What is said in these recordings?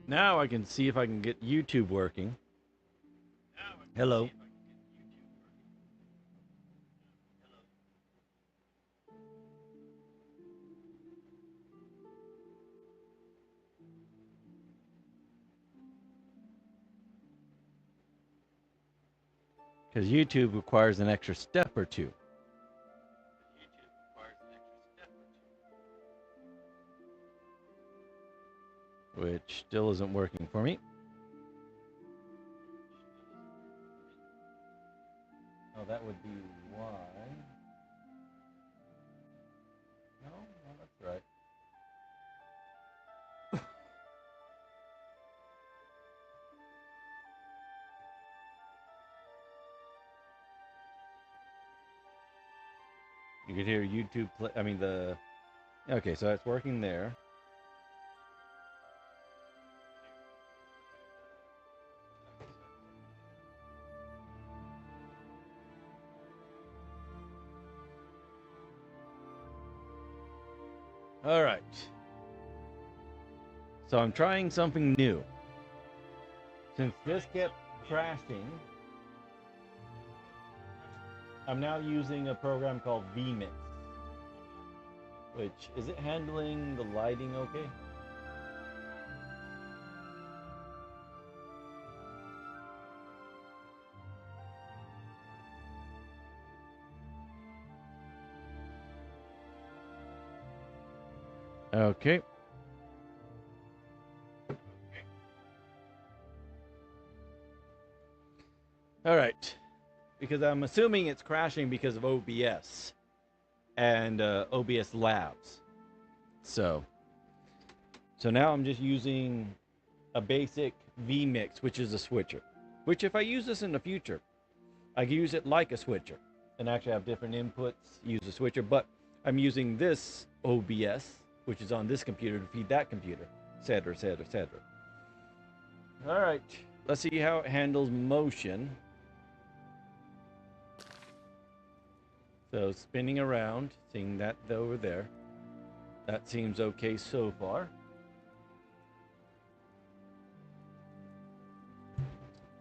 Now I can see if I can get YouTube working. Hello. Because YouTube requires an extra step or two. Which still isn't working for me. Oh, that would be why. No, that's right. You could hear YouTube play. I mean, the. Okay, so it's working there. All right. So I'm trying something new. Since this kept crashing, I'm now using a program called vMix. Which, is it handling the lighting okay? Okay. All right. Because I'm assuming it's crashing because of OBS and OBS Labs. So now I'm just using a basic vMix, which is a switcher. Which if I use this in the future, I can use it like a switcher and actually have different inputs, use a switcher, but I'm using this OBS, which is on this computer to feed that computer, etc., etc., etc. All right, let's see how it handles motion. So spinning around, seeing that over there. That seems okay so far.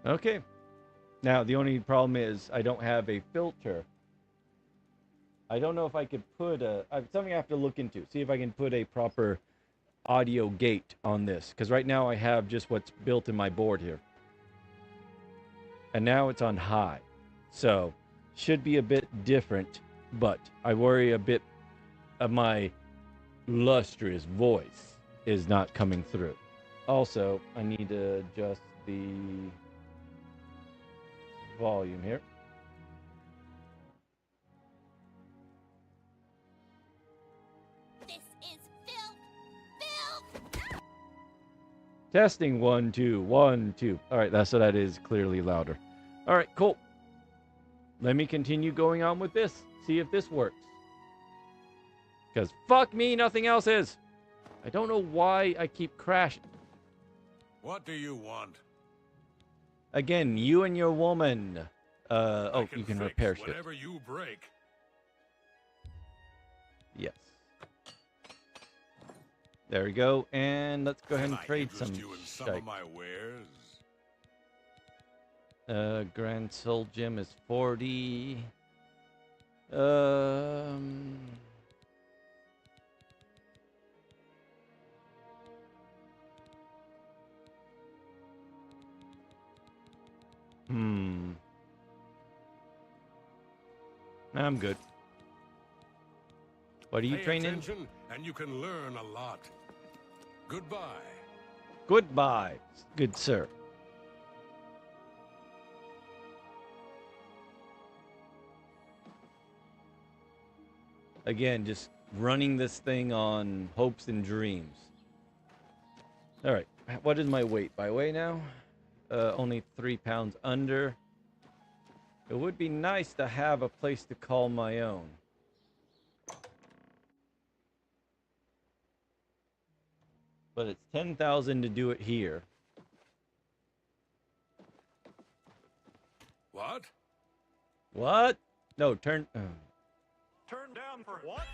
Okay. Now, the only problem is I don't have a filter. I don't know if I could put something I have to look into. See if I can put a proper audio gate on this. Because right now I have just what's built in my board here. And now it's on high. So, should be a bit different. But I worry a bit of my lustrous voice is not coming through. Also, I need to adjust the volume here. This is filth! Testing 1 2 1 2. All right, that's what that is. Clearly louder. All right, cool. Let me continue going on with this. See if this works. Because fuck me, nothing else is. I don't know why I keep crashing. What do you want? Again, you and your woman. Oh, you can repair shit. Whatever you break. Yes. There we go. And let's go ahead and trade some some of my wares? Grand Soul Gem is 40. I'm good. What are you training? And you can learn a lot. Goodbye. Goodbye, good sir. Again, just running this thing on hopes and dreams. All right, what is my weight by way now? Only 3 pounds under. It would be nice to have a place to call my own. But it's 10,000 to do it here. What? What? No, turn... Turn down for what?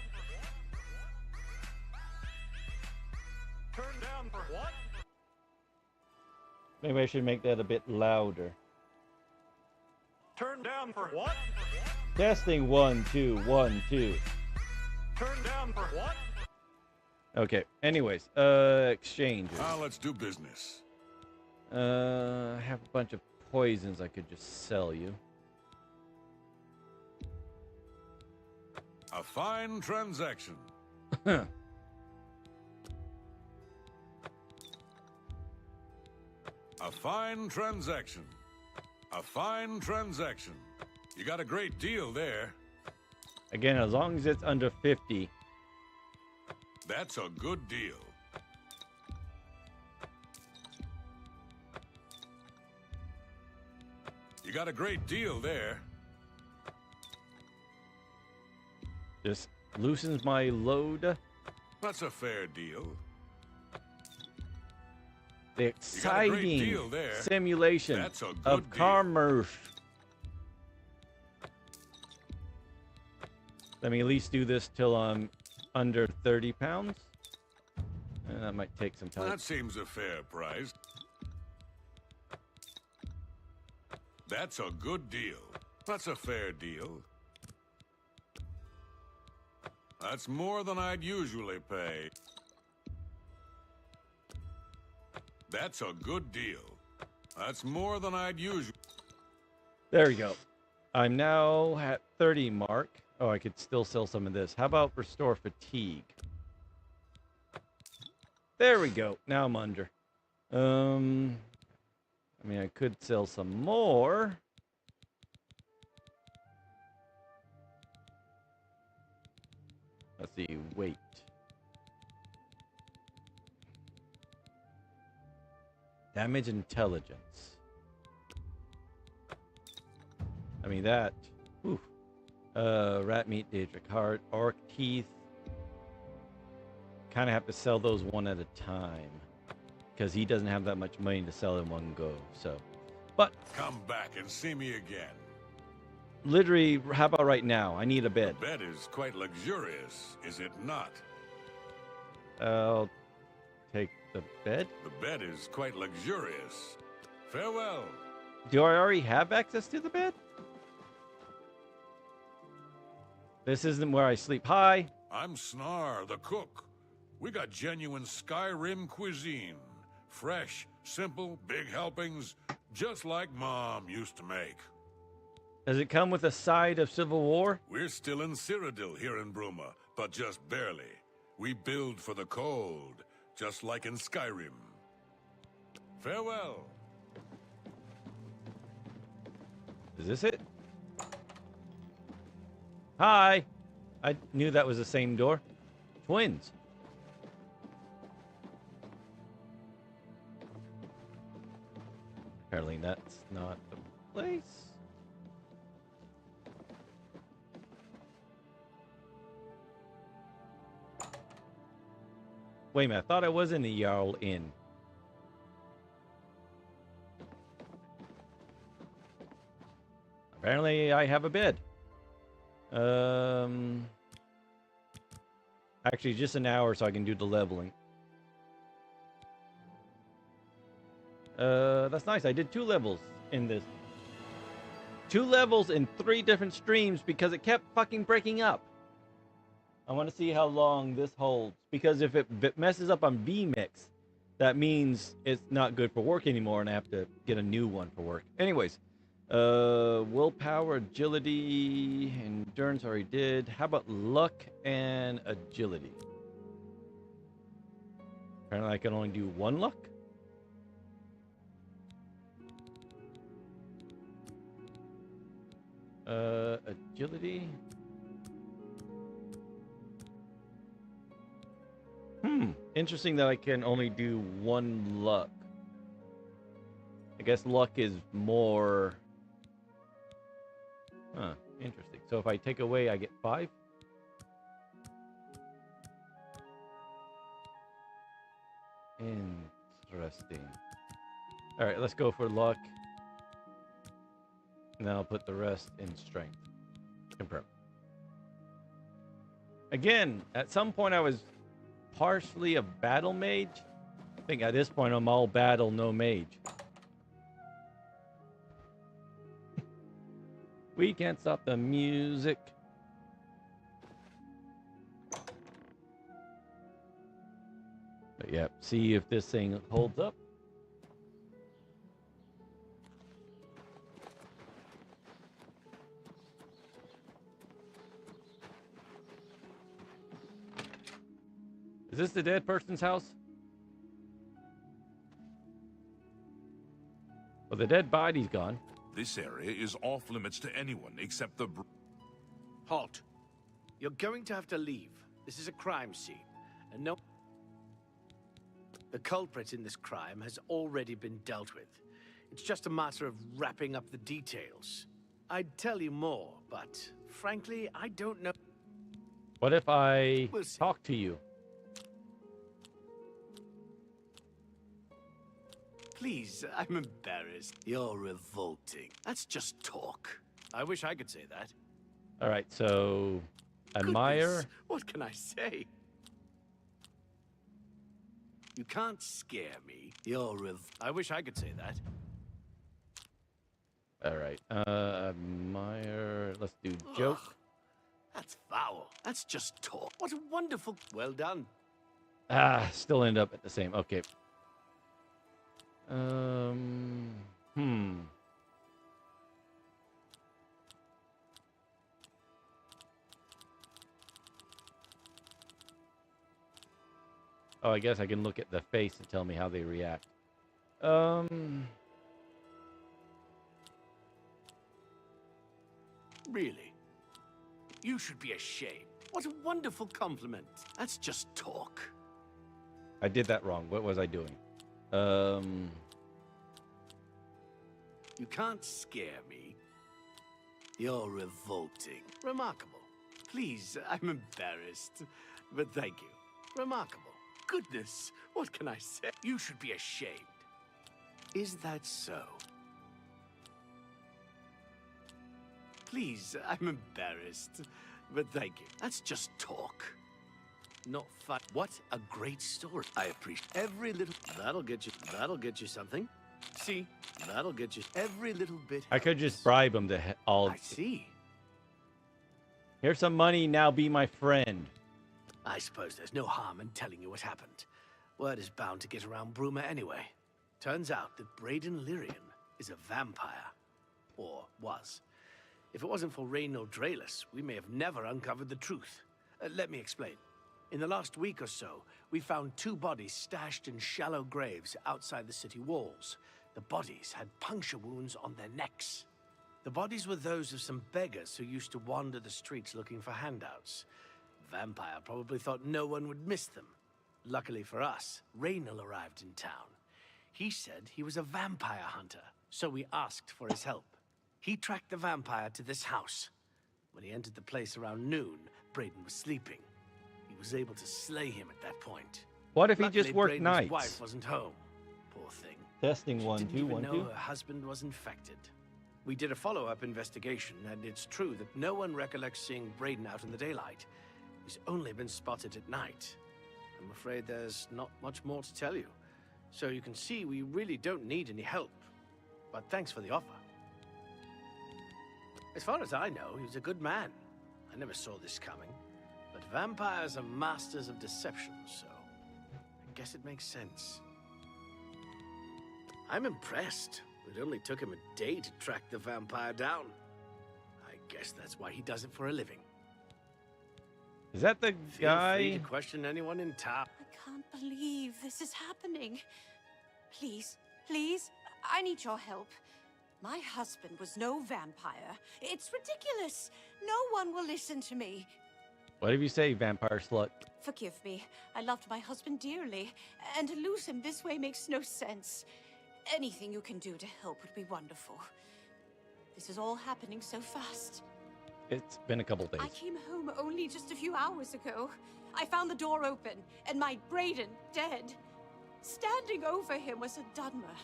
Turn down for what? Maybe I should make that a bit louder. Turn down for what? Testing 1, 2, 1, 2. Turn down for what? Okay. Anyways, exchanges. Now let's do business. I have a bunch of poisons I could just sell you. A fine transaction. A fine transaction. A fine transaction. You got a great deal there. Again, as long as it's under 50. That's a good deal. You got a great deal there. Just loosens my load. That's a fair deal. The exciting deal there. simulation That's a good of deal. commerce. Let me at least do this till I'm under 30 pounds. And that might take some time. That seems a fair price. That's a good deal. That's a fair deal. That's more than I'd usually pay. That's a good deal. That's more than I'd usually... There we go. I'm now at 30 mark. Oh, I could still sell some of this. How about restore fatigue? There we go. Now I'm under. I mean, I could sell some more. Let's see. Weight. Damage intelligence. I mean, that. Oof. Rat meat, Daedric heart, orc teeth. Kind of have to sell those one at a time. Because he doesn't have that much money to sell in one go. So, but Come back and see me again. literally, how about right now? I need a bed. The bed is quite luxurious, is it not? I'll take the bed. The bed is quite luxurious. Farewell. Do I already have access to the bed? This isn't where I sleep. Hi. I'm Snar, the cook. We got genuine Skyrim cuisine. Fresh, simple, big helpings, just like Mom used to make. Does it come with a side of Civil War? We're still in Cyrodiil here in Bruma, but just barely. We build for the cold, just like in Skyrim. Farewell. Is this it? Hi. I knew that was the same door. Twins. Apparently that's not the place. Wait a minute, I thought I was in the Jarl Inn. Apparently I have a bed. Actually just an hour so I can do the leveling. That's nice. I did 2 levels in this. 2 levels in 3 different streams because it kept fucking breaking up. I want to see how long this holds. Because if it messes up on VMix, that means it's not good for work anymore and I have to get a new one for work. Anyways, willpower, agility, endurance already did. How about luck and agility? Apparently I can only do 1 luck. Agility. Interesting that I can only do 1 luck. I guess luck is more... Huh, interesting. So if I take away, I get 5? Interesting. Alright, let's go for luck. And then I'll put the rest in strength. Confirm. Again, at some point I was partially a battle mage. I think at this point I'm all battle, no mage. We can't stop the music. But yeah, see if this thing holds up. Is this the dead person's house? Well, the dead body's gone. This area is off limits to anyone except the... Halt. You're going to have to leave. This is a crime scene. And no... The culprit in this crime has already been dealt with. It's just a matter of wrapping up the details. I'd tell you more, but frankly, I don't know. What if I We'll see. talk to you? Please, I'm embarrassed. You're revolting. That's just talk. I wish I could say that. All right, so admire. Goodness, what can I say? You can't scare me. I wish I could say that. All right, admire. Let's do joke. Ugh, that's foul. That's just talk. What a wonderful... Well done. Still end up at the same. Okay. Oh, I guess I can look at the face and tell me how they react. Really? You should be ashamed. What a wonderful compliment. That's just talk. I did that wrong. What was I doing? You can't scare me. You're revolting. Remarkable. Please, I'm embarrassed. But thank you. Remarkable. Goodness, what can I say? You should be ashamed. Is that so? Please, I'm embarrassed. But thank you. That's just talk. Not fun. What a great story. I appreciate every little... That'll get you something. See? That'll get you every little bit. I could just helps. bribe them to all. I see. Here's some money. Now be my friend. I suppose there's no harm in telling you what happened. Word is bound to get around Bruma anyway. Turns out that Braden Lyrian is a vampire. Or was. If it wasn't for Reynold Draelus, we may have never uncovered the truth. Let me explain. In the last week or so, we found 2 bodies stashed in shallow graves outside the city walls. The bodies had puncture wounds on their necks. The bodies were those of some beggars who used to wander the streets looking for handouts. Vampire probably thought no one would miss them. Luckily for us, Reynold arrived in town. He said he was a vampire hunter, so we asked for his help. He tracked the vampire to this house. When he entered the place around noon, Braden was sleeping. He was able to slay him at that point. What if he Luckily, just worked Braden's nights? wife wasn't home. Poor thing. Testing She 1 didn't 2 even 1 know 2. her husband was infected. We did a follow-up investigation, and it's true that no one recollects seeing Braden out in the daylight. He's only been spotted at night. I'm afraid there's not much more to tell you. So you can see we really don't need any help. But thanks for the offer. As far as I know, he's a good man. I never saw this coming. But vampires are masters of deception, so I guess it makes sense. I'm impressed. It only took him a day to track the vampire down. I guess that's why he does it for a living. Is that the Feel free guy? to question anyone in town. I can't believe this is happening. Please, please, I need your help. My husband was no vampire. It's ridiculous. No one will listen to me. What did you say, vampire slut? Forgive me. I loved my husband dearly, and to lose him this way makes no sense. Anything you can do to help would be wonderful. This is all happening so fast. It's been a couple days. I came home only just a few hours ago. I found the door open, and my Braden dead. Standing over him was a Dunmer.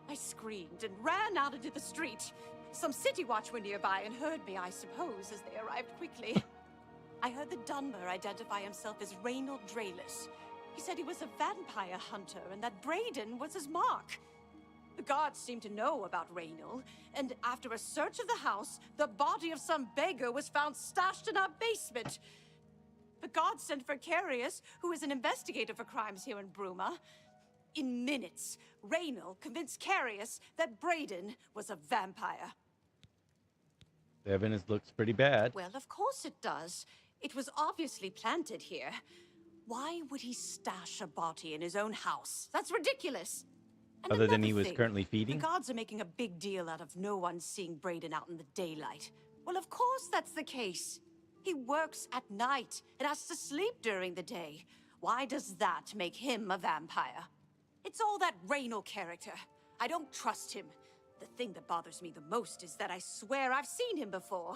I screamed and ran out into the street. Some city watch were nearby and heard me, I suppose, as they arrived quickly. I heard the Dunmer identify himself as Reynold Draelus. He said he was a vampire hunter and that Braden was his mark. The guards seem to know about Raynal, and after a search of the house, the body of some beggar was found stashed in our basement. The guards sent for Carius, who is an investigator for crimes here in Bruma. In minutes, Raynal convinced Carius that Braden was a vampire. The evidence looks pretty bad. Well, of course it does. It was obviously planted here. Why would he stash a body in his own house? That's ridiculous. And Other than another he was thing, currently feeding? The guards are making a big deal out of no one seeing Braden out in the daylight. Well, of course that's the case. He works at night and has to sleep during the day. Why does that make him a vampire? It's all that Raynal character. I don't trust him. The thing that bothers me the most is that I swear I've seen him before.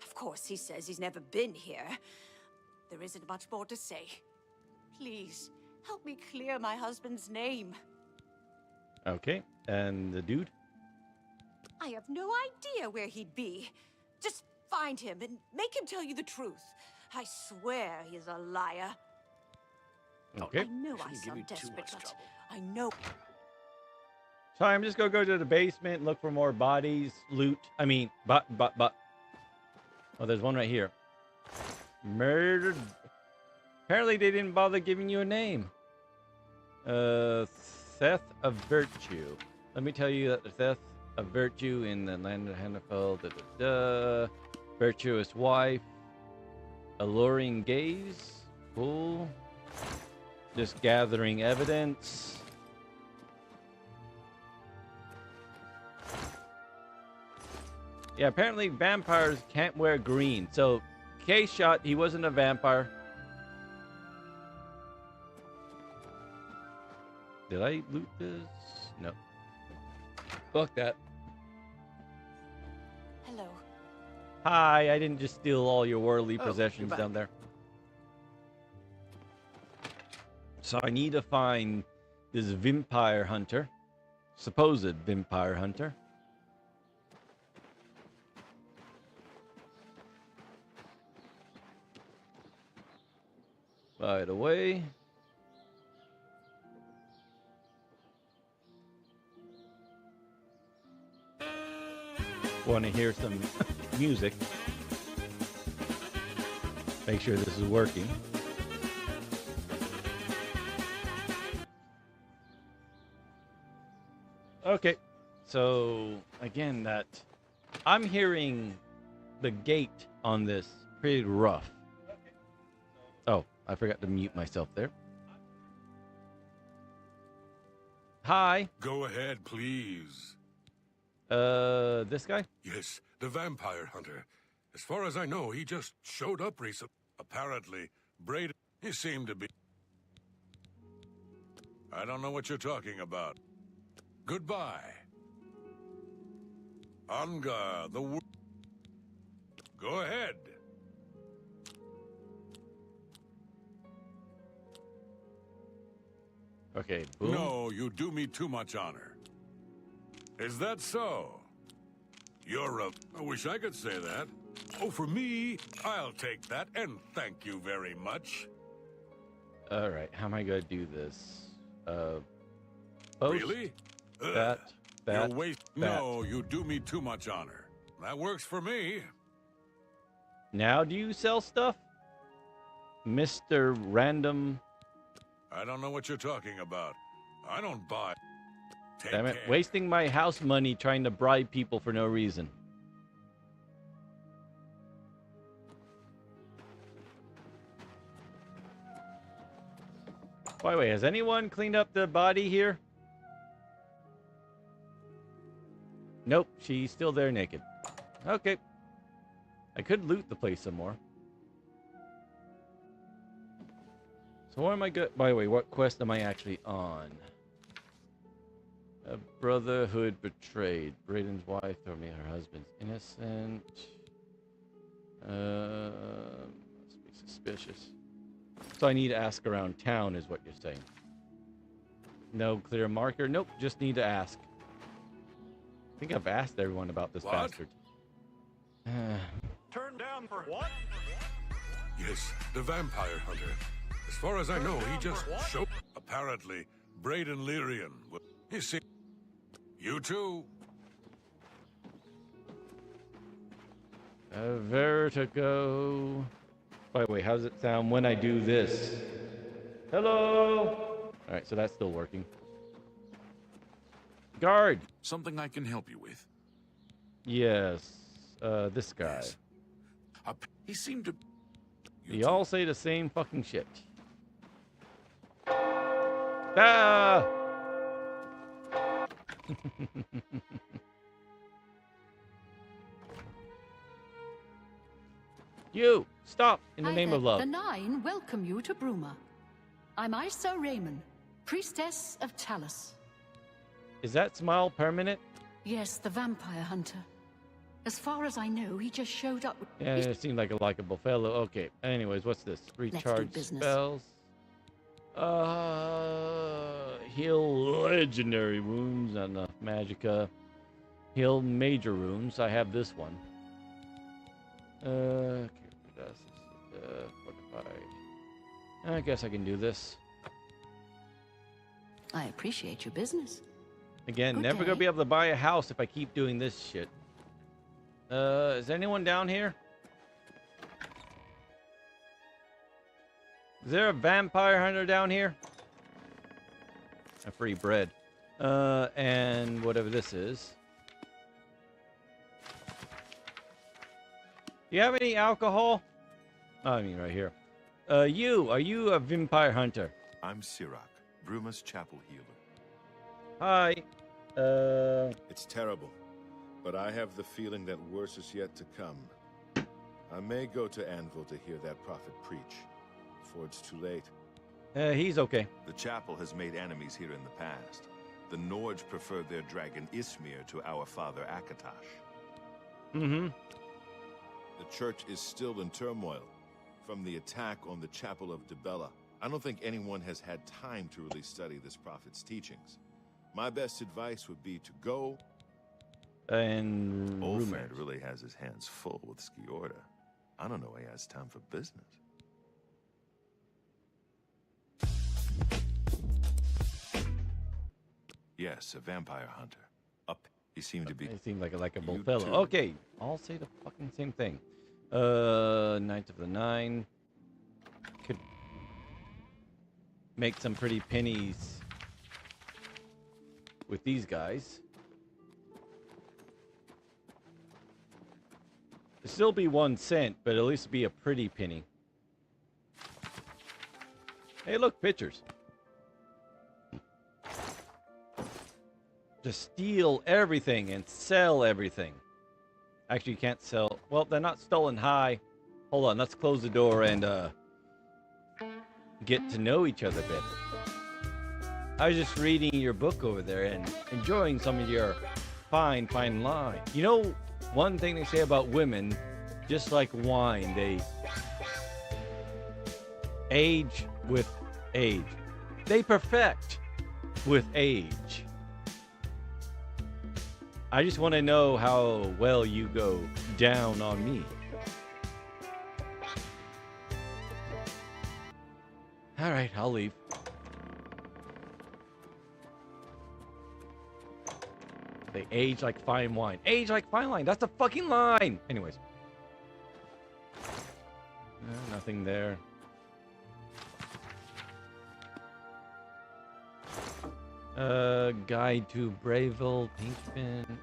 Of course, he says he's never been here. There isn't much more to say. Please, help me clear my husband's name. Okay, and the dude? I have no idea where he'd be. Just find him and make him tell you the truth. I swear he's a liar. Okay. I know I Shouldn't give you sound too desperate, much but trouble. I know. So I'm just gonna go to the basement, look for more bodies, loot. I mean, but. Oh, there's one right here. Murdered. Apparently they didn't bother giving you a name. Theft of Virtue. Let me tell you that the theft of virtue in the land of Hannafel. Virtuous wife. Alluring gaze. Cool. Just gathering evidence. Yeah, apparently vampires can't wear green. So, case shot, he wasn't a vampire. Did I loot this? No. Fuck that. Hello. Hi, I didn't just steal all your worldly Oh, possessions you're down back. there. So I need to find this vampire hunter. Supposed vampire hunter. By the way. Want to hear some music. Make sure this is working. Okay, so again, that I'm hearing the gate on this pretty rough. Oh, I forgot to mute myself there. Hi. Go ahead, please. This guy? Yes, the vampire hunter. As far as I know, he just showed up recently. Apparently, Braden, he seemed to be... I don't know what you're talking about. Goodbye. Anga, the... Go ahead. Okay, boom. No, you do me too much honor. Is that so? You're a... I wish I could say that. Oh, for me, I'll take that, and thank you very much. All right, how am I gonna do this? Post, Really? that, You're waste... No, you do me too much honor. That works for me. Now do you sell stuff? Mr. Random... I don't know what you're talking about. I don't buy... Take Damn it, care. wasting my house money trying to bribe people for no reason. By the way, has anyone cleaned up the body here? Nope, she's still there naked. Okay. I could loot the place some more. So what am I good? By the way, what quest am I actually on? A brotherhood betrayed. Braden's wife told me her husband's innocent. Must be suspicious. So I need to ask around town, is what you're saying. No clear marker. Nope, just need to ask. I think I've asked everyone about this What? bastard. Turn down for what? Yes, the vampire hunter. As far as I know, he just showed... Apparently, Braden Lyrian... He seemed... You too. Vertigo. By the way, how does it sound when I do this? Hello. All right, so that's still working. Guard. Something I can help you with. Yes. This guy. Yes. He seemed to... You all say the same fucking shit. Ah! You! Stop! In the name of love. The Nine welcome you to Bruma. I'm Isa Raymond, priestess of Talus. Is that smile permanent? Yes, the vampire hunter. As far as I know, he just showed up. Yeah, it seemed like a likable fellow. Okay. Anyways, what's this? Recharge business. spells. Heal legendary wounds. Not enough. Magicka. Heal major wounds. I have this one. Fortified. I guess I can do this. I appreciate your business. Again, Good never day. gonna be able to buy a house if I keep doing this shit. Is anyone down here? Is there a vampire hunter down here? A free bread. And whatever this is. Do you have any alcohol? Oh, I mean right here. Are you a vampire hunter? I'm Sirach, Bruma's chapel healer. Hi. It's terrible, but I have the feeling that worse is yet to come. I may go to Anvil to hear that prophet preach, before it's too late. He's okay. The chapel has made enemies here in the past. The Nords preferred their dragon Ismir to our father Akatosh. Mm-hmm. The church is still in turmoil from the attack on the chapel of Dibella. I don't think anyone has had time to really study this prophet's teachings. My best advice would be to go. And Olfred really has his hands full with Skiorda. I don't know he has time for business. Yes, a vampire hunter. Up. He seemed to be... He seemed like a likable You fellow. too. Okay, I'll say the fucking same thing. Knight of the Nine. Could make some pretty pennies with these guys. It'd still be 1 cent, but at least be a pretty penny. Hey, look, pictures. To steal everything and sell everything. Actually, you can't sell. Well, they're not stolen high. Hold on, let's close the door and get to know each other better. I was just reading your book over there and enjoying some of your fine lines. You know, one thing they say about women, just like wine, they age with age. They perfect with age. I just want to know how well you go down on me. All right, I'll leave. They age like fine wine. Age like fine wine. That's a fucking line. Anyways. Nothing there. Guide to Braveville, Pinchbent.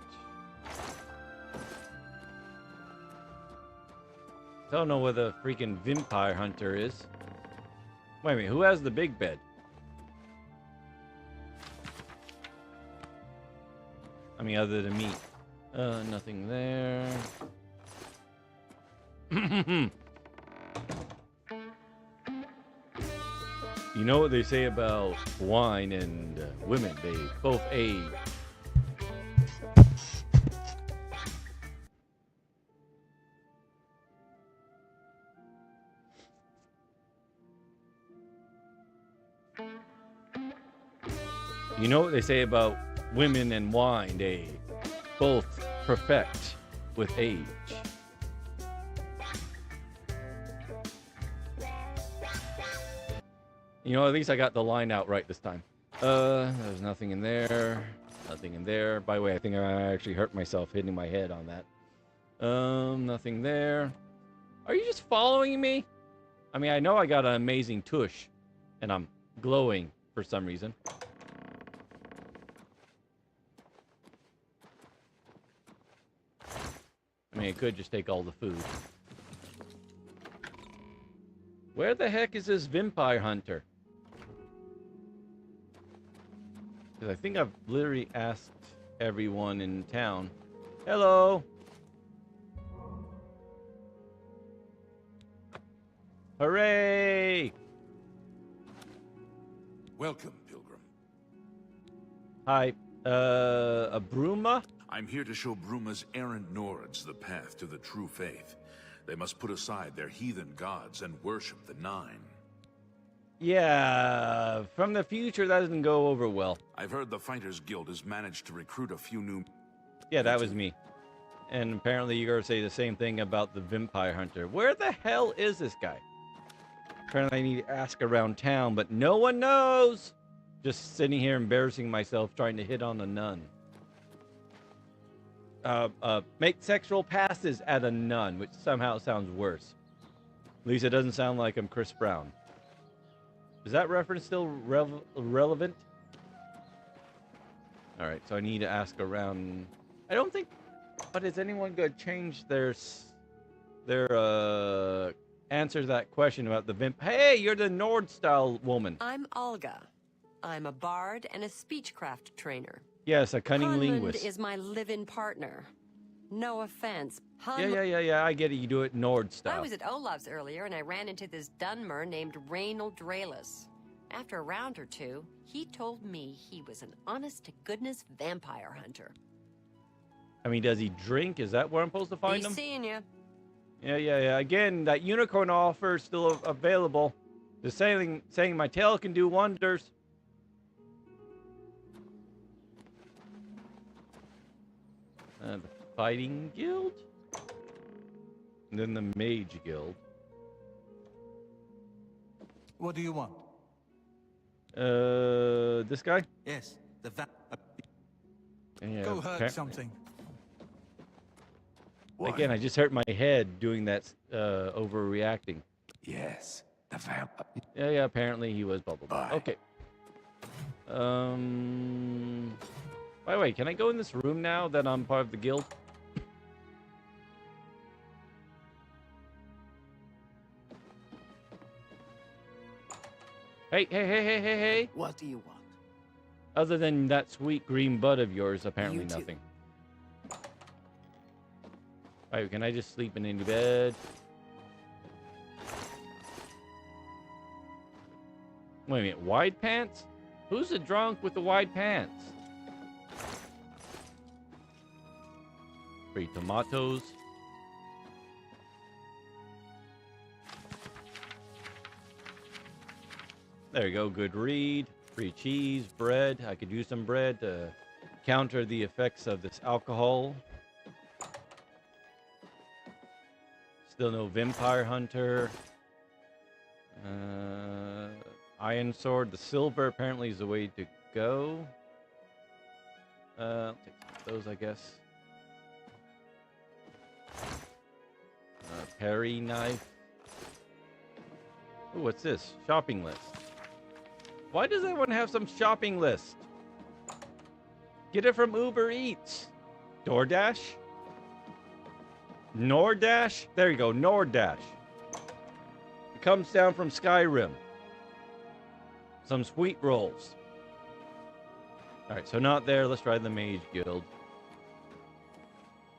Don't know where the freaking vampire hunter is. Wait a minute, who has the big bed? I mean, other than me. Nothing there. You know what they say about wine and women? They both age. You know what they say about women and wine? They both perfect with age. You know, at least I got the line out right this time. There's nothing in there. Nothing in there. By the way, I think I actually hurt myself hitting my head on that. Nothing there. Are you just following me? I mean, I know I got an amazing tush, and I'm glowing for some reason. I mean, it could just take all the food. Where the heck is this vampire hunter? Because I think I've literally asked everyone in town. Hello! Hooray! Welcome, Pilgrim. Hi. A Bruma? I'm here to show Bruma's errant Nords the path to the true faith. They must put aside their heathen gods and worship the Nine. Yeah, from the future, that doesn't go over well. I've heard the Fighters Guild has managed to recruit a few new... Yeah, that was me. And apparently you're going to say the same thing about the vampire hunter. Where the hell is this guy? Apparently I need to ask around town, but no one knows. Just sitting here embarrassing myself trying to hit on a nun. Make sexual passes at a nun, which somehow sounds worse. At least it doesn't sound like I'm Chris Brown. Is that reference still relevant? Alright, so I need to ask around... I don't think... But is anyone going to change their answer to that question about the vimp? Hey, you're the Nord-style woman. I'm Olga. I'm a bard and a speechcraft trainer. Yes, a cunning Hunmund linguist. is my live-in partner. No offense. Yeah, I get it. You do it Nord style. I was at Olav's earlier and I ran into this Dunmer named Reynold Draelus. After a round or two, he told me he was an honest-to-goodness vampire hunter. I mean, does he drink? Is that where I'm supposed to find him? He's seeing you. Yeah. Again, that unicorn offer is still available. Just saying my tail can do wonders. The Fighting Guild? And then the Mage Guild. What do you want? This guy? Yes, the Yeah, Go hurt something. Again, I just hurt my head doing that overreacting. Yes, the vamp. Yeah, apparently he was bubble. Okay. By the way, can I go in this room now that I'm part of the guild? Hey. What do you want? Other than that sweet green butt of yours, apparently nothing. Alright, can I just sleep in any bed? Wait a minute, wide pants? Who's the drunk with the wide pants? Free tomatoes. There you go, good read. Free cheese, bread. I could use some bread to counter the effects of this alcohol. Still no vampire hunter. Iron sword. The silver apparently is the way to go. I'll take some of those, I guess. Parry knife. Ooh, what's this? Shopping list. Why does everyone have some shopping list? Get it from Uber Eats. DoorDash? NordDash? There you go, NordDash. It comes down from Skyrim. Some sweet rolls. Alright, so not there. Let's try the Mage Guild.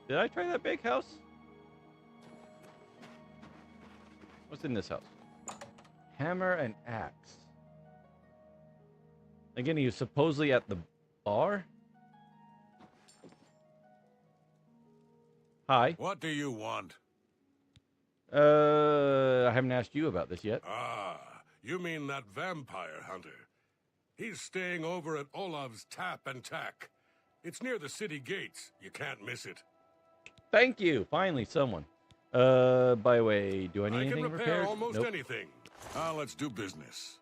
Did I try that big house? What's in this house? Hammer and axe. Again, he was supposedly at the bar? Hi. What do you want? I haven't asked you about this yet. Ah, you mean that vampire hunter. He's staying over at Olav's Tap and Tack. It's near the city gates. You can't miss it. Thank you. Finally, someone. By the way, do I need anything I can repair repaired? almost Nope. anything. Let's do business.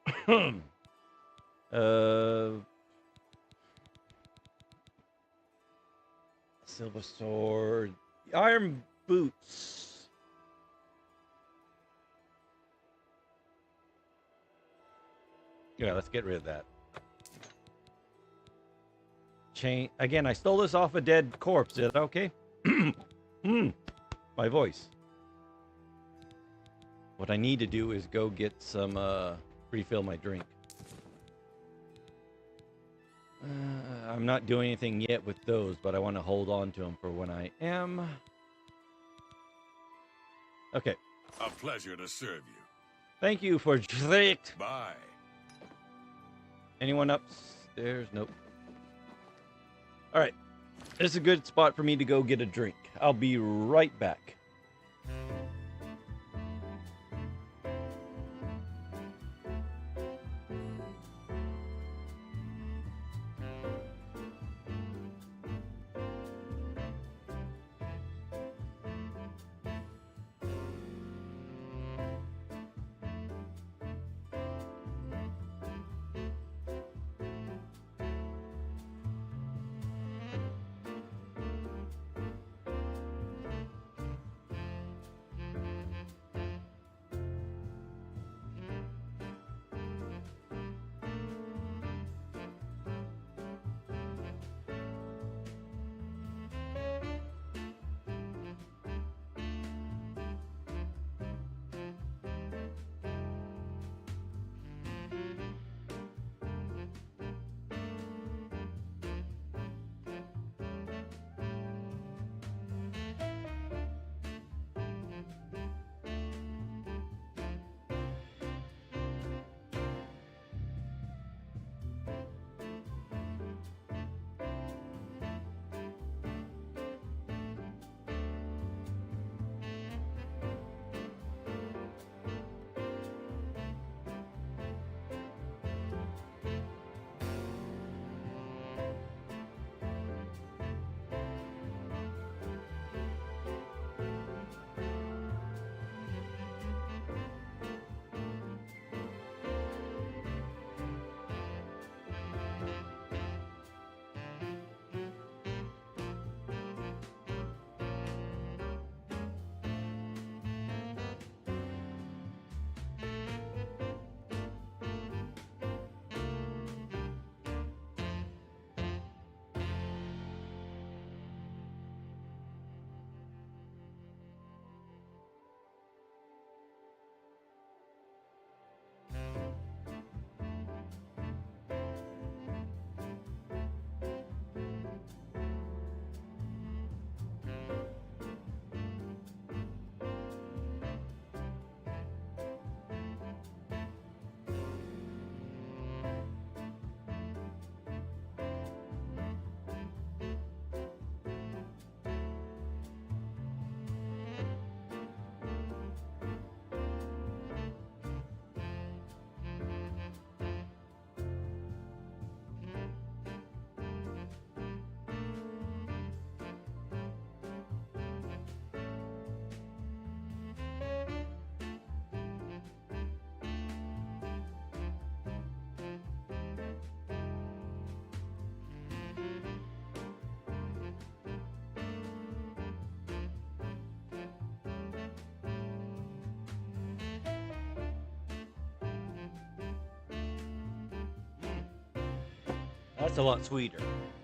Silver sword. Iron boots. Yeah, let's get rid of that. Chain. Again, I stole this off a dead corpse. Is that okay? My voice. What I need to do is go get some, refill my drink. I'm not doing anything yet with those, but I want to hold on to them for when I am. Okay. A pleasure to serve you. Thank you for drink. Bye. Anyone upstairs? Nope. All right. This is a good spot for me to go get a drink. I'll be right back. That's a lot sweeter.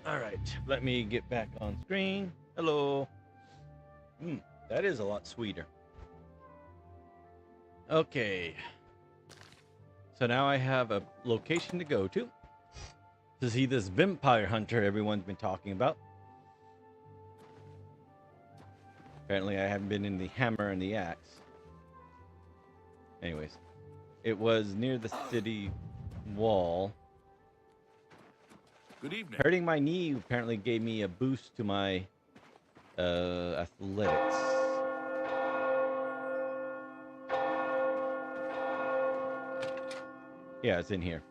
All right, let me get back on screen. Hello. That is a lot sweeter. Okay. So now I have a location to go to see this vampire hunter everyone's been talking about. Apparently I haven't been in the hammer and the axe. Anyways, it was near the city wall. Good evening. Hurting my knee apparently gave me a boost to my athletics. Yeah, it's in here.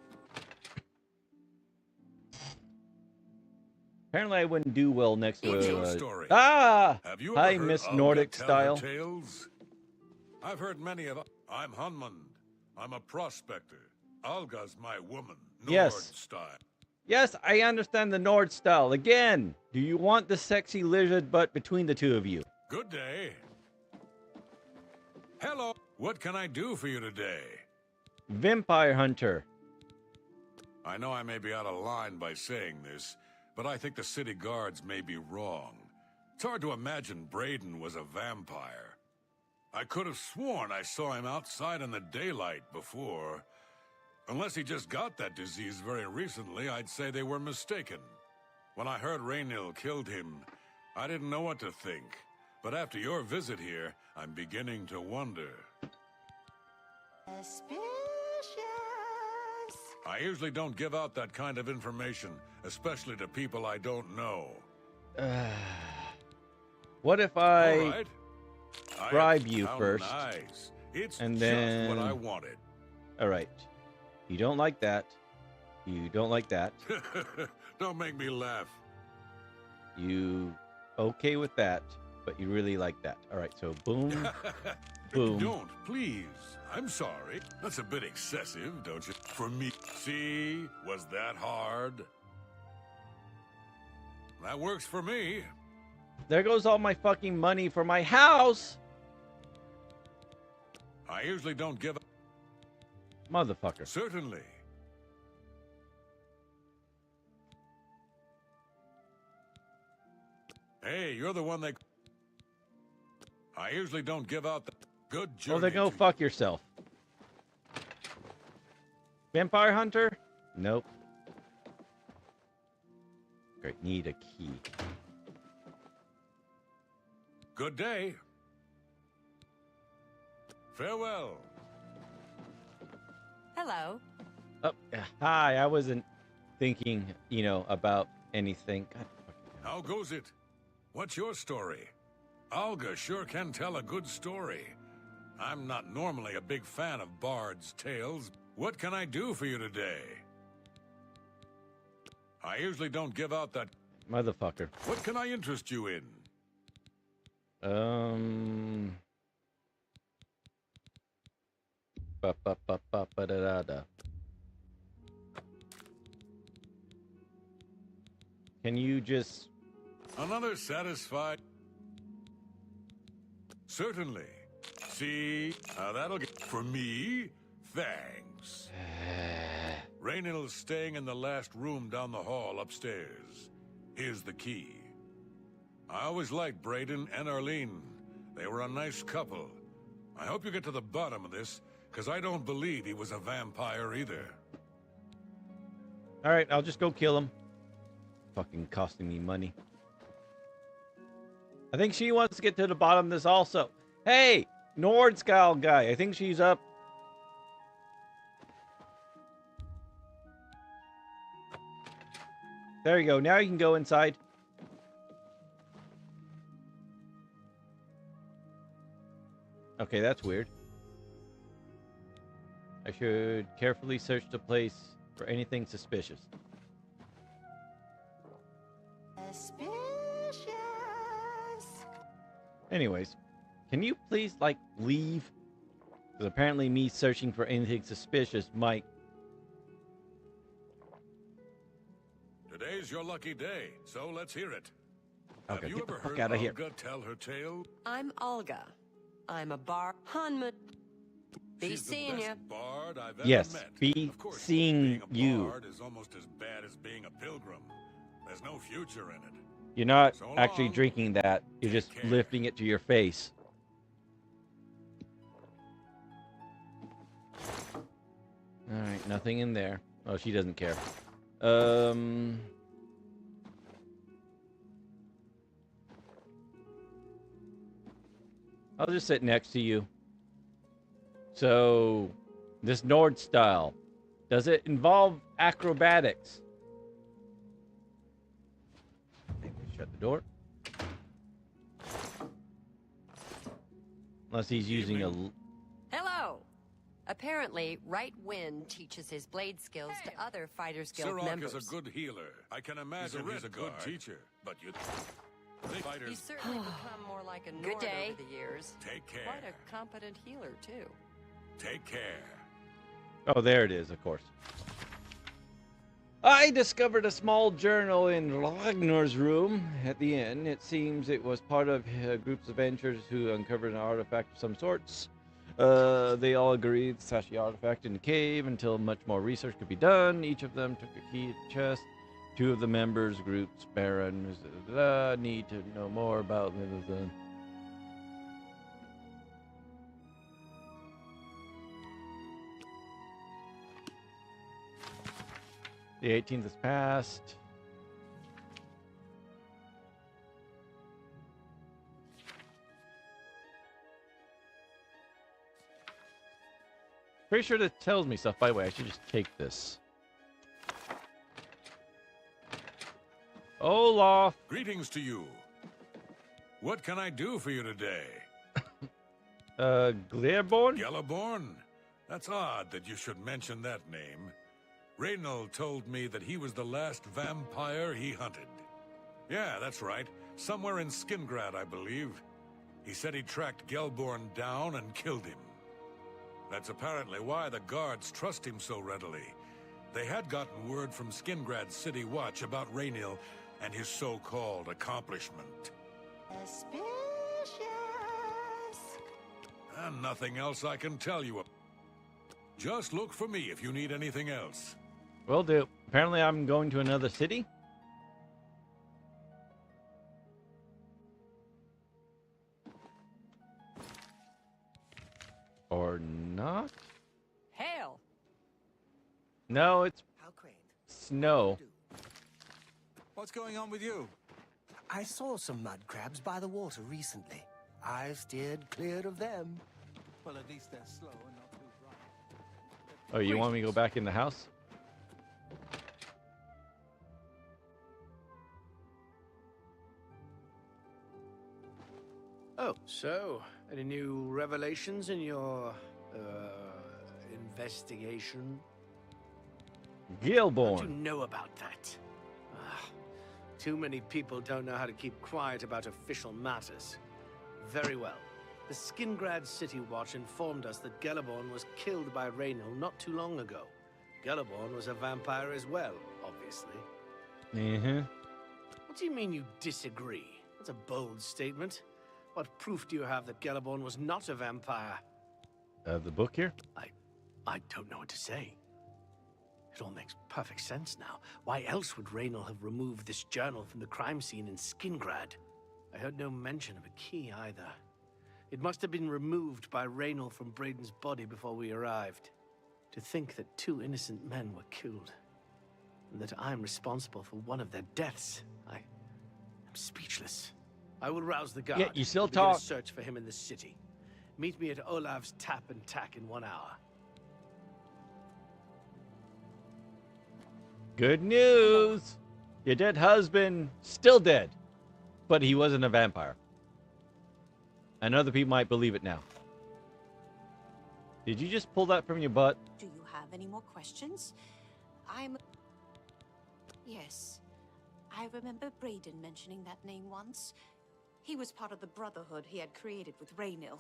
Apparently I wouldn't do well next to Have you ever hi, heard Miss Olga Nordic tell her style. Tales? I've heard many of. I'm Hunmund. I'm a prospector. Olga's my woman, Nord Yes. style. Yes, I understand the Nord style. Again, do you want the sexy lizard butt between the two of you? Good day. Hello. What can I do for you today? Vampire hunter. I know I may be out of line by saying this, but I think the city guards may be wrong. It's hard to imagine Braden was a vampire. I could have sworn I saw him outside in the daylight before. Unless he just got that disease very recently, I'd say they were mistaken. When I heard Raynil killed him, I didn't know what to think. But after your visit here, I'm beginning to wonder. Suspicious. I usually don't give out that kind of information, especially to people I don't know. What if All I right. bribe you How first? Nice. It's and just then... what I wanted. All right. You don't like that. You don't like that. Don't make me laugh. You okay with that, but you really like that. All right, so boom, boom. Don't, please. I'm sorry. That's a bit excessive, don't you? For me. See? Was that hard? That works for me. There goes all my fucking money for my house. I usually don't give up. Motherfucker. Certainly. Hey, you're the one that... I usually don't give out the... Good journey. Well, then go fuck yourself. Vampire hunter? Nope. Great, need a key. Good day. Farewell. Hello. Oh, hi, I wasn't thinking, about anything. God. How goes it? What's your story? Olga sure can tell a good story. I'm not normally a big fan of bards' tales. What can I do for you today? I usually don't give out that... Motherfucker. What can I interest you in? Ba-da-da-da. Can you just... Another satisfied... Certainly. See, that'll get... For me? Thanks. Raynil's staying in the last room down the hall upstairs. Here's the key. I always liked Braden and Arlene. They were a nice couple. I hope you get to the bottom of this, because I don't believe he was a vampire either. All right, I'll just go kill him. Fucking costing me money. I think she wants to get to the bottom of this also. Hey, Nordscal guy. I think she's up. There you go. Now you can go inside. Okay, that's weird. I should carefully search the place for anything suspicious. Suspicious. Anyways, can you please, leave? Because apparently me searching for anything suspicious might... Today's your lucky day, so let's hear it. Okay, Have you get the ever fuck heard out of here. Olga tell her tale? I'm Olga. I'm a bar... Hanma. Be She's the seeing best ya. bard I've ever Yes, met. be Of course, seeing being a you. bard is almost as bad as being a pilgrim. There's no future in it. You're not So actually long. drinking that. You're Take just care. lifting it to your face. Alright, nothing in there. Oh, she doesn't care. I'll just sit next to you. So, this Nord style, does it involve acrobatics? Maybe shut the door. Unless he's using a... Hello. Apparently, Right Wind teaches his blade skills to other Fighters Guild Sirach members. is a good healer. I can imagine he's a good teacher, but you... Fighters... He's certainly become more like a Nord day. over the years. Take care. Quite a competent healer, too. Take care. Oh, there it is, of course. I discovered a small journal in Ragnar's room at the inn. It seems it was part of a group's adventurers who uncovered an artifact of some sorts. They all agreed to stash the artifact in the cave until much more research could be done. Each of them took a key to the chest. Two of the members, groups, barons, need to know more about the. The 18th has passed. Pretty sure that tells me stuff. By the way, I should just take this. Olaf! Greetings to you. What can I do for you today? Glearborn? Gellerborn? That's odd that you should mention that name. Reynold told me that he was the last vampire he hunted. Yeah, that's right. Somewhere in Skingrad, I believe. He said he tracked Gelborn down and killed him. That's apparently why the guards trust him so readily. They had gotten word from Skingrad's City Watch about Raynil and his so-called accomplishment. Suspicious. And nothing else I can tell you. Just look for me if you need anything else. Will do. Apparently I'm going to another city. Or not? Hail! No, it's snow. What's going on with you? I saw some mud crabs by the water recently. I steered clear of them. Well, at least they're slow and not too bright. Oh, you want me to go back in the house? Oh, so, any new revelations in your, investigation? What do you Gilborn. know about that? Too many people don't know how to keep quiet about official matters. Very well. The Skingrad City Watch informed us that Gellerborn was killed by Raynil not too long ago. Gellerborn was a vampire as well, obviously. Mm-hmm. What do you mean you disagree? That's a bold statement. What proof do you have that Gellerborn was not a vampire? The book here? I don't know what to say. It all makes perfect sense now. Why else would Raynil have removed this journal from the crime scene in Skingrad? I heard no mention of a key either. It must have been removed by Raynil from Braden's body before we arrived. To think that two innocent men were killed, and that I'm responsible for one of their deaths, I'm speechless. I will rouse the guard. Yeah, you still and begin talk. a search for him in the city. Meet me at Olav's Tap and Tack in 1 hour. Good news! Your dead husband, still dead. But he wasn't a vampire. And other people might believe it now. Did you just pull that from your butt? Do you have any more questions? Yes. I remember Braden mentioning that name once. He was part of the Brotherhood he had created with Raynil.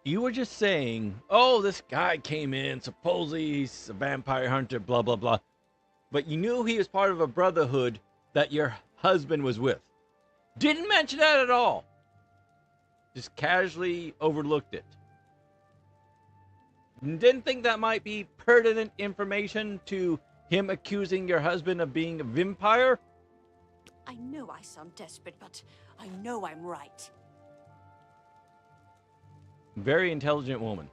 You were just saying, oh, this guy came in, supposedly he's a vampire hunter, blah, blah, blah. But you knew he was part of a brotherhood that your husband was with. Didn't mention that at all. Just casually overlooked it. Didn't think that might be pertinent information to him accusing your husband of being a vampire? I know I sound desperate, but I know I'm right. Very intelligent woman.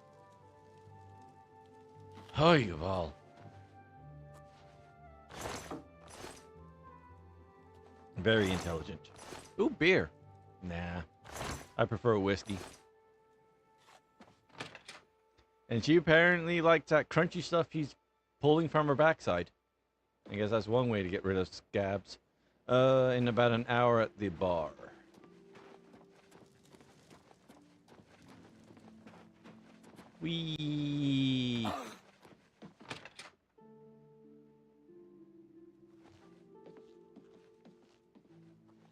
Oh, you all. Very intelligent. Ooh, beer. Nah. I prefer whiskey. And she apparently likes that crunchy stuff he's pulling from her backside. I guess that's one way to get rid of scabs. In about an hour at the bar. Whee!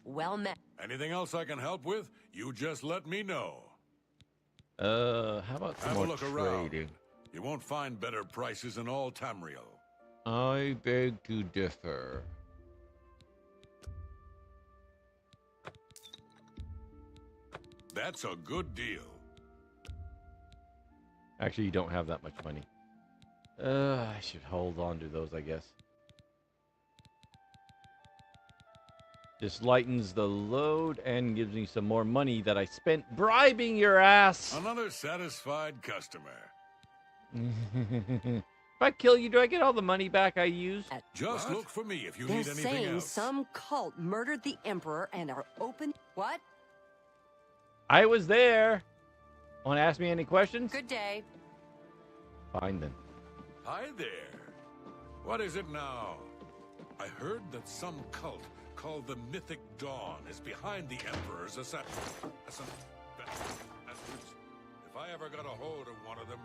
Well met. Anything else I can help with, you just let me know. How about some Have a more look around. trading? You won't find better prices in all Tamriel. I beg to differ. That's a good deal. Actually, you don't have that much money. I should hold on to those, I guess. This lightens the load and gives me some more money that I spent bribing your ass. Another satisfied customer. If I kill you, do I get all the money back I used? Just look for me if you They're need anything saying else. some cult murdered the Emperor and are open. What? I was there. Want to ask me any questions? Good day. Fine then. Hi there. What is it now? I heard that some cult called the Mythic Dawn is behind the Emperor's assassin. If I ever got a hold of one of them...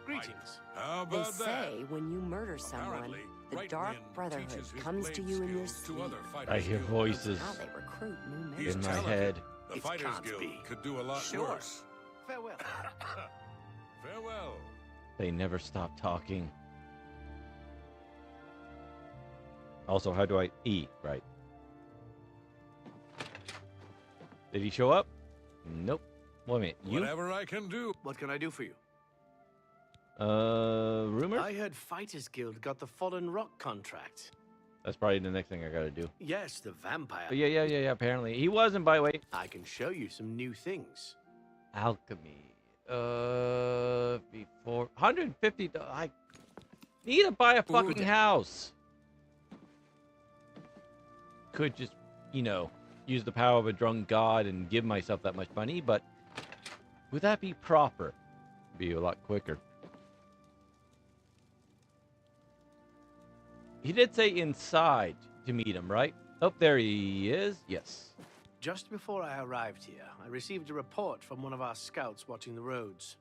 Greetings. How They about that? say when you murder someone, Apparently, the Right Dark Wind Brotherhood teaches his comes to blade you in your skills to sleep. other fighters I hear guild voices How they recruit new He's in members. my talented. head. The It Fighters can't Guild be. could do a lot Sure. worse. Farewell. Farewell. They never stop talking. Also, how do I... E, right. Did he show up? Nope. Wait a minute. You? Whatever I can do. What can I do for you? Rumor? I heard Fighters Guild got the Fallen Rock contract. That's probably the next thing I gotta do. Yes, the vampire. But yeah, apparently. He wasn't, by the way. I can show you some new things. Alchemy. Before... $150... I need to buy a fucking house. Could just, you know, use the power of a drunk god and give myself that much money, but would that be proper? Be a lot quicker. He did say inside to meet him, right? Oh, there he is. Yes. Just before I arrived here, I received a report from one of our scouts watching the roads.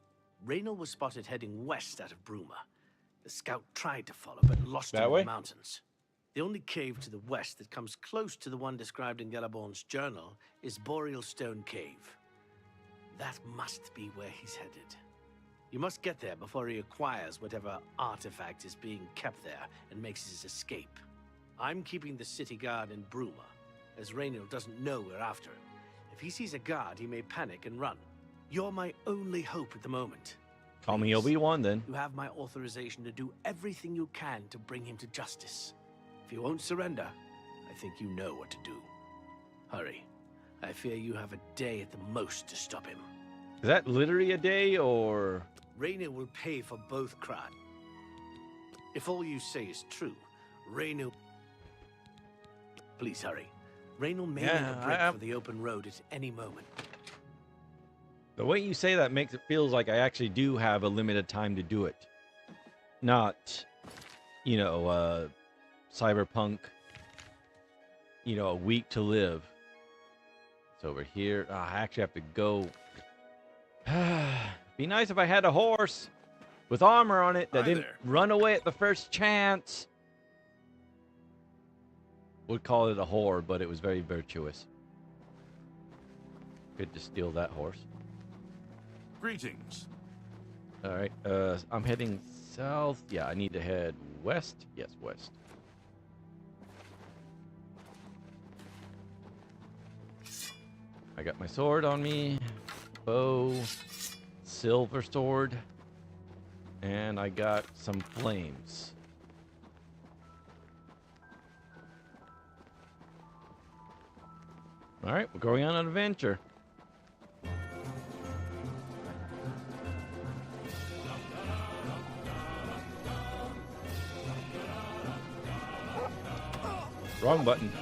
Raynal was spotted heading west out of Bruma. The scout tried to follow, but lost him That in way? the mountains. The only cave to the west that comes close to the one described in Galaborn's journal is Boreal Stone Cave. That must be where he's headed. You must get there before he acquires whatever artifact is being kept there and makes his escape. I'm keeping the city guard in Bruma, as Raynal doesn't know we're after him. If he sees a guard, he may panic and run. You're my only hope at the moment. Call me Obi-Wan then. You have my authorization to do everything you can to bring him to justice. If you won't surrender, I think you know what to do. Hurry. I fear you have a day at the most to stop him. Is that literally a day or... Raynal will pay for both crimes. If all you say is true, Raynal... Please hurry. Raynal may make a break for the open road at any moment. The way you say that makes it feels like I actually do have a limited time to do it. Not, you know, Cyberpunk, you know, a week to live. It's over here. I actually have to go. Be nice if I had a horse with armor on it that didn't run away at the first chance. Would call it a whore, but it was very virtuous. Could just steal that horse. Greetings. All right, I'm heading south. Yeah, I need to head west. Yes, west. I got my sword on me, bow, silver sword, and I got some flames. All right, we're going on an adventure. Wrong button.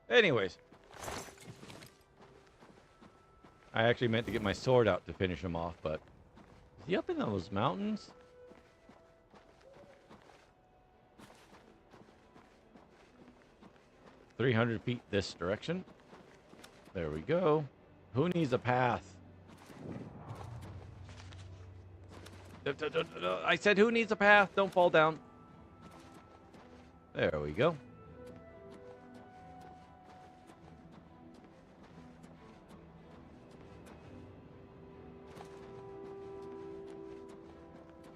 Anyways. I actually meant to get my sword out to finish him off, but... Is he up in those mountains? "300 feet this direction." There we go. Who needs a path? I said who needs a path? Don't fall down. There we go.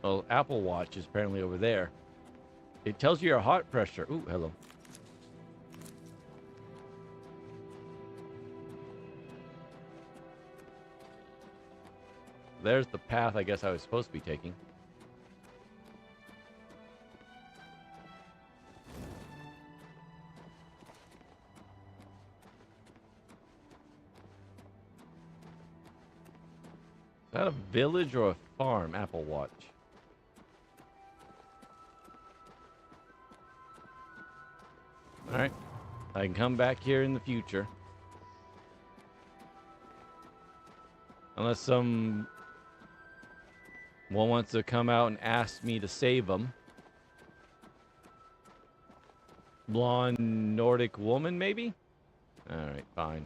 Well, Apple Watch is apparently over there. It tells you your heart pressure. Ooh, hello. There's the path I guess I was supposed to be taking. Is that a village or a farm? Apple Watch. Alright. I can come back here in the future. Unless someone wants to come out and ask me to save them. Blonde Nordic woman, maybe? Alright, fine.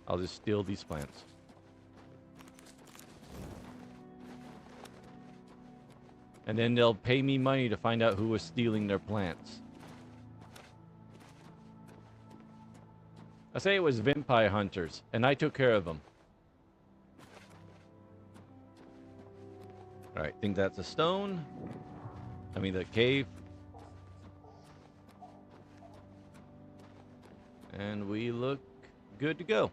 I'll just steal these plants. And then they'll pay me money to find out who was stealing their plants. I say it was vampire hunters, and I took care of them. Alright, think that's a stone. I mean the cave. And we look good to go.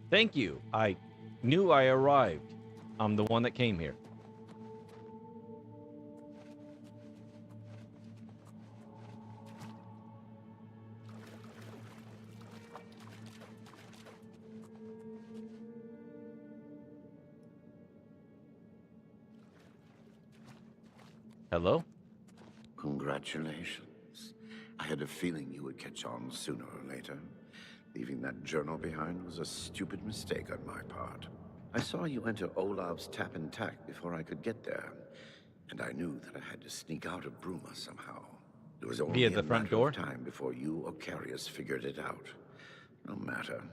Thank you. I knew I arrived. I'm the one that came here. Hello? Congratulations. I had a feeling you would catch on sooner or later. Leaving that journal behind was a stupid mistake on my part. I saw you enter Olav's tap and tack before I could get there, and I knew that I had to sneak out of Bruma somehow. It was only via the front door? of time before you or Carius figured it out. No matter.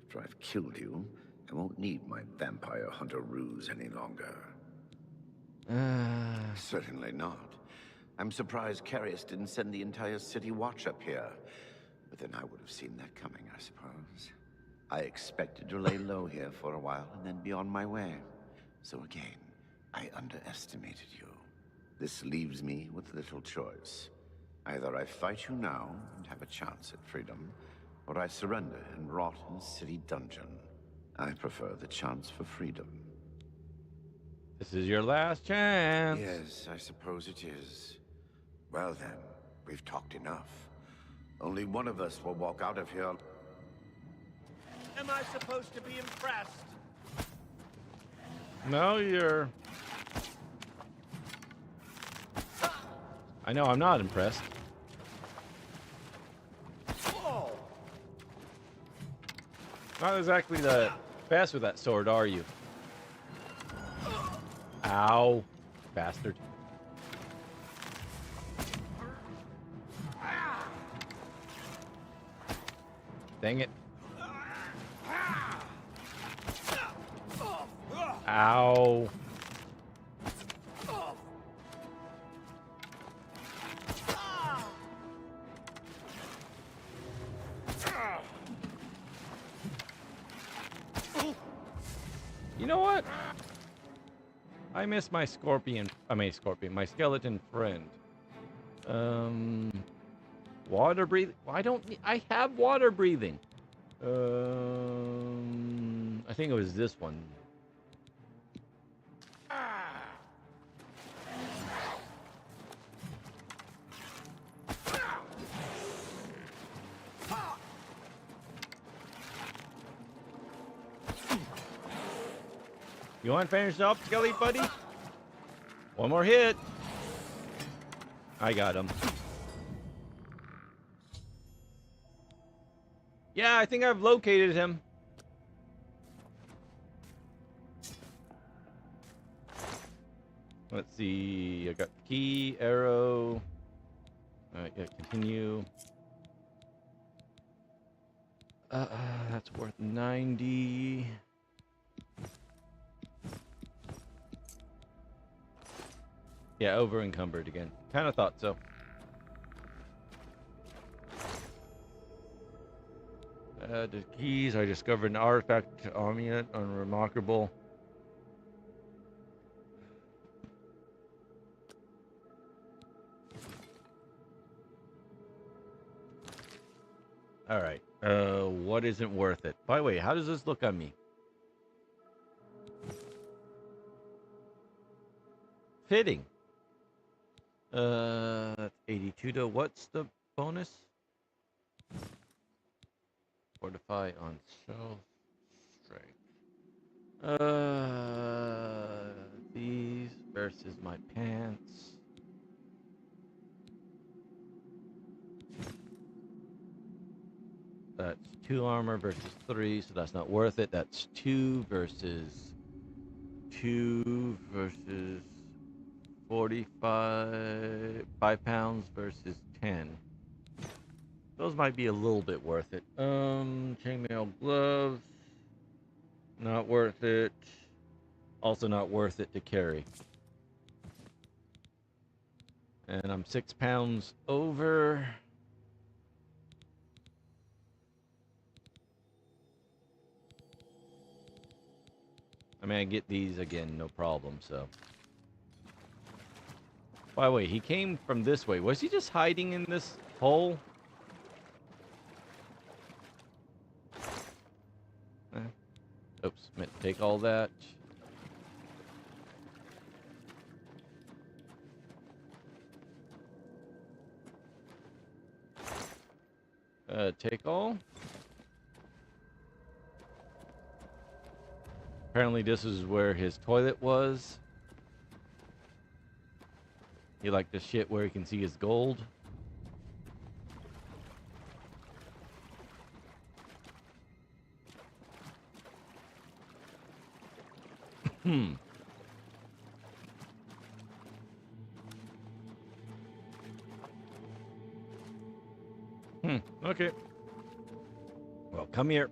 After I've killed you, I won't need my vampire hunter ruse any longer. Certainly not. I'm surprised Carius didn't send the entire city watch up here. But then I would have seen that coming, I suppose. I expected to lay low here for a while and then be on my way. So again, I underestimated you. This leaves me with little choice. Either I fight you now and have a chance at freedom, or I surrender and rot in a city dungeon. I prefer the chance for freedom. This is your last chance. Yes, I suppose it is. Well then, we've talked enough. Only one of us will walk out of here. Am I supposed to be impressed? No, you're... I know, I'm not impressed. Whoa. Not exactly the best with that sword, are you? Ow. Bastard. Dang it. Ow. You know what? I miss my my skeleton friend. Water breathing. I don't need, I have water breathing. I think it was this one. You want to finish up, Skelly buddy? One more hit. I got him. Yeah, I think I've located him. Let's see. I got key, arrow. Alright, yeah, continue. That's worth 90. Yeah, over encumbered again. Kind of thought so. The keys. I discovered an artifact amulet. Unremarkable. All right. What isn't worth it? By the way, how does this look on me? Fitting. That's 82 to what's the bonus? Fortify on shelf strength. These versus my pants. That's 2 armor versus 3, so that's not worth it. That's 2 versus 45, 5 pounds versus 10. Those might be a little bit worth it. Chainmail gloves, not worth it. Also not worth it to carry. And I'm 6 pounds over. I mean, I get these again, no problem, so. By the way, he came from this way. Was he just hiding in this hole? Oops, meant to take all that. Take all. Apparently this is where his toilet was. He liked the shit where he can see his gold. Okay. Well, come here.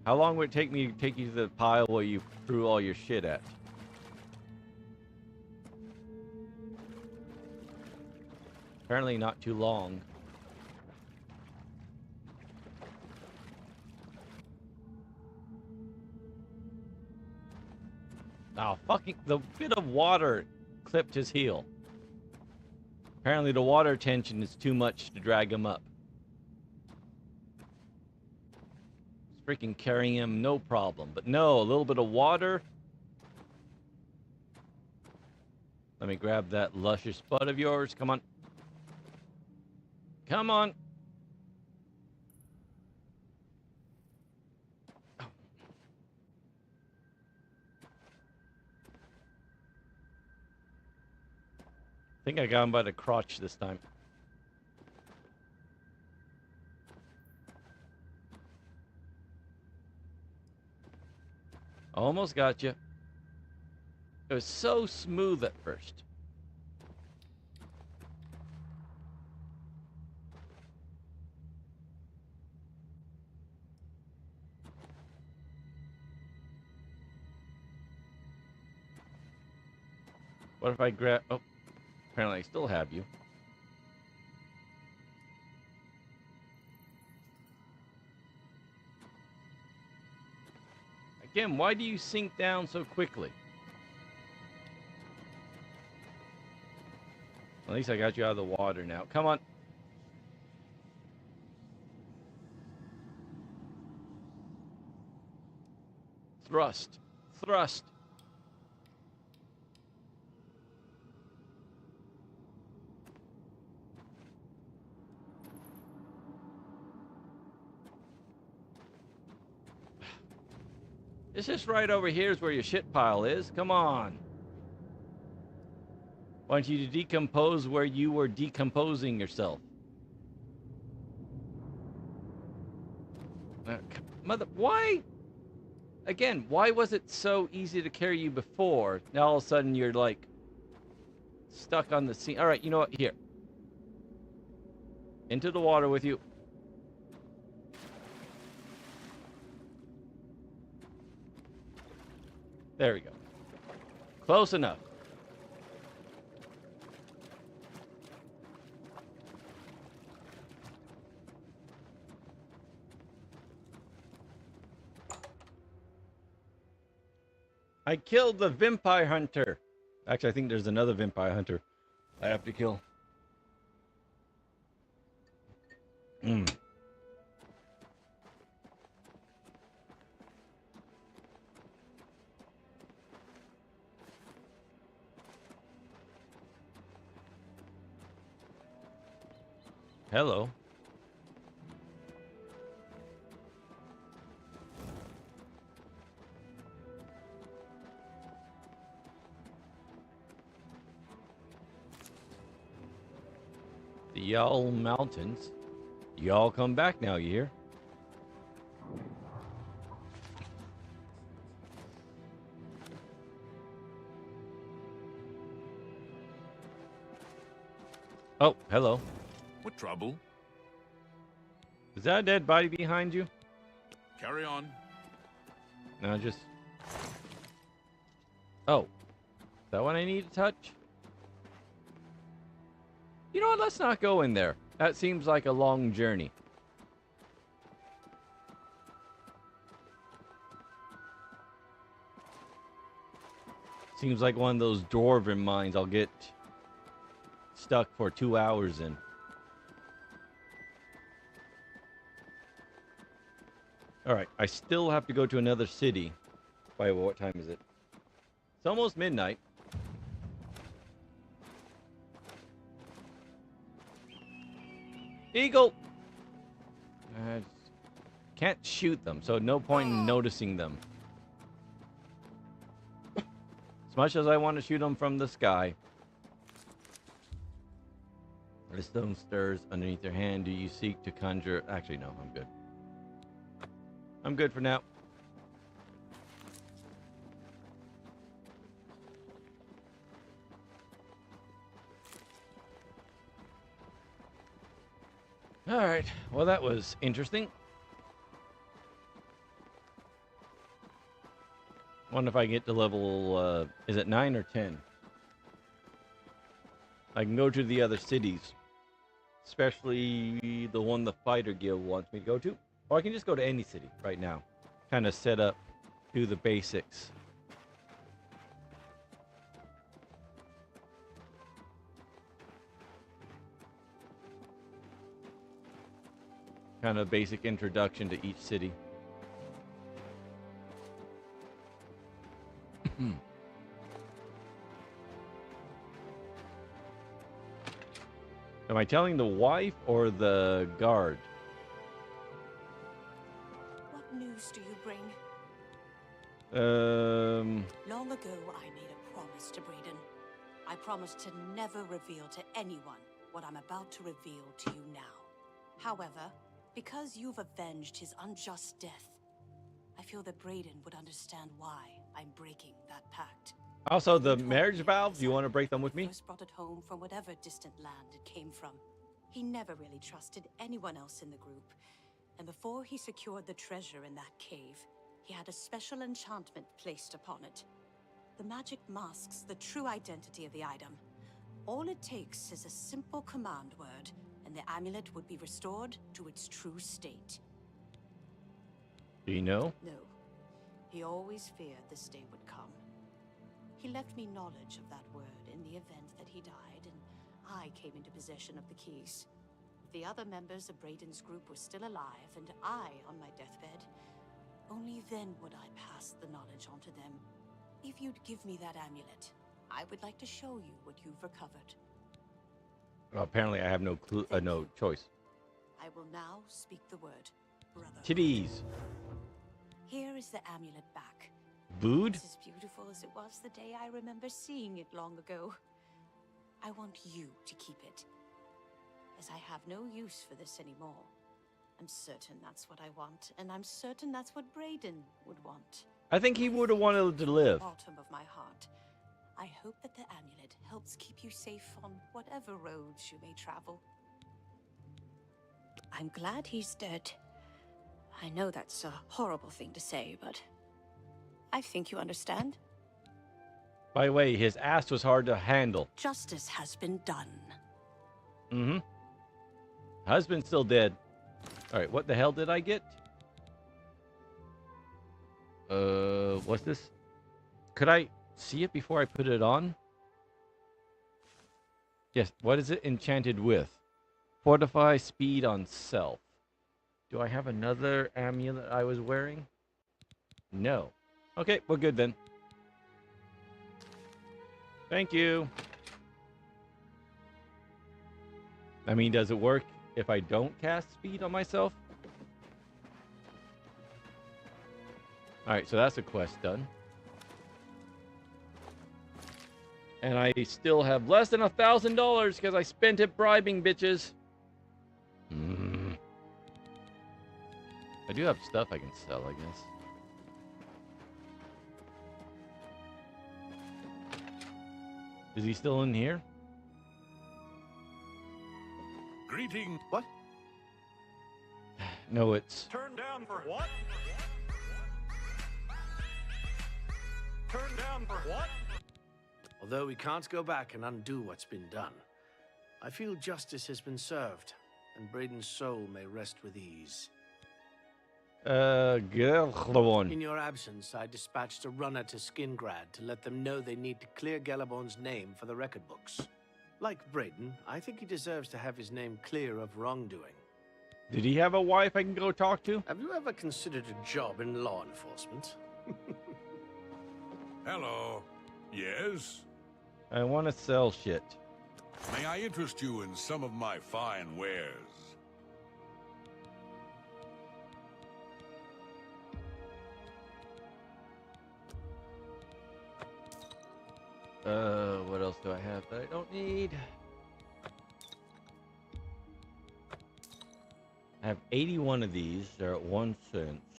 How long would it take me to take you to the pile where you threw all your shit at? Apparently not too long. Oh, fucking, the bit of water clipped his heel. Apparently the water tension is too much to drag him up. It's freaking carrying him, no problem. But no, a little bit of water. Let me grab that luscious butt of yours. Come on. Come on. I think I got him by the crotch this time. Almost got you. It was so smooth at first. What if I grab... Oh, apparently I still have you. Again, why do you sink down so quickly? At least I got you out of the water now. Come on. Thrust. Thrust. It's just right over here is where your shit pile is. Come on. I want you to decompose where you were decomposing yourself. Mother, why? Again, why was it so easy to carry you before? Now all of a sudden you're like stuck on the scene. All right, you know what? Here. Into the water with you. There we go. Close enough. I killed the vampire hunter. Actually, I think there's another vampire hunter I have to kill. Hello. The Y'all Mountains. Y'all come back now, you hear? Oh, hello. What trouble? Is that a dead body behind you? Carry on. No, just... Oh. Is that what I need to touch? You know what? Let's not go in there. That seems like a long journey. Seems like one of those dwarven mines I'll get stuck for 2 hours in. Alright, I still have to go to another city. By the way, what time is it? It's almost midnight. Eagle! Can't shoot them, so no point in noticing them. As much as I want to shoot them from the sky. The stone stirs underneath your hand. Do you seek to conjure... Actually, no, I'm good. I'm good for now. Alright, well that was interesting. Wonder if I get to level, is it 9 or 10? I can go to the other cities. Especially the one the fighter guild wants me to go to. Or I can just go to any city right now. Kind of set up, do the basics. Kind of basic introduction to each city. Am I telling the wife or the guard? What news do you bring? Long ago, I made a promise to Braden. I promised to never reveal to anyone what I'm about to reveal to you now. However, because you've avenged his unjust death, I feel that Braden would understand why I'm breaking that pact. Also, the marriage vows, do you want to break them with me? First brought it home from whatever distant land it came from. He never really trusted anyone else in the group. And before he secured the treasure in that cave, he had a special enchantment placed upon it. The magic masks the true identity of the item. All it takes is a simple command word, and the amulet would be restored to its true state. Do you know? No. He always feared this day would come. He left me knowledge of that word in the event that he died, and I came into possession of the keys. If the other members of Braden's group were still alive, and I on my deathbed, only then would I pass the knowledge on to them. If you'd give me that amulet, I would like to show you what you've recovered. Well, apparently I have no clue, no choice. I will now speak the word, brother. Titties. Here is the amulet back. Booed? It's as beautiful as it was the day I remember seeing it long ago. I want you to keep it, as I have no use for this anymore. I'm certain that's what I want, and I'm certain that's what Braden would want. I think he would have wanted to live. Bottom of my heart, I hope that the amulet helps keep you safe on whatever roads you may travel. I'm glad he's dead. I know that's a horrible thing to say, but I think you understand. By the way, his ass was hard to handle. Justice has been done. Mm-hmm. Husband's still dead. All right, what the hell did I get? What's this? Could I see it before I put it on? Yes, what is it enchanted with? Fortify speed on self. Do I have another amulet I was wearing? No. Okay, we're good then. Thank you. I mean, does it work if I don't cast speed on myself? Alright, so that's a quest done. And I still have less than $1,000 because I spent it bribing bitches. I do have stuff I can sell, I guess. Is he still in here? Greeting. What? No, it's... Turn down for what? Turn down for what? Although we can't go back and undo what's been done, I feel justice has been served, and Braden's soul may rest with ease. Gelbon. In your absence, I dispatched a runner to Skingrad to let them know they need to clear Gelbon's name for the record books. Like Braden, I think he deserves to have his name clear of wrongdoing. Did he have a wife I can go talk to? Have you ever considered a job in law enforcement? Hello. Yes? I want to sell shit. May I interest you in some of my fine wares? What else do I have that I don't need? I have 81 of these. They're at 1 cent.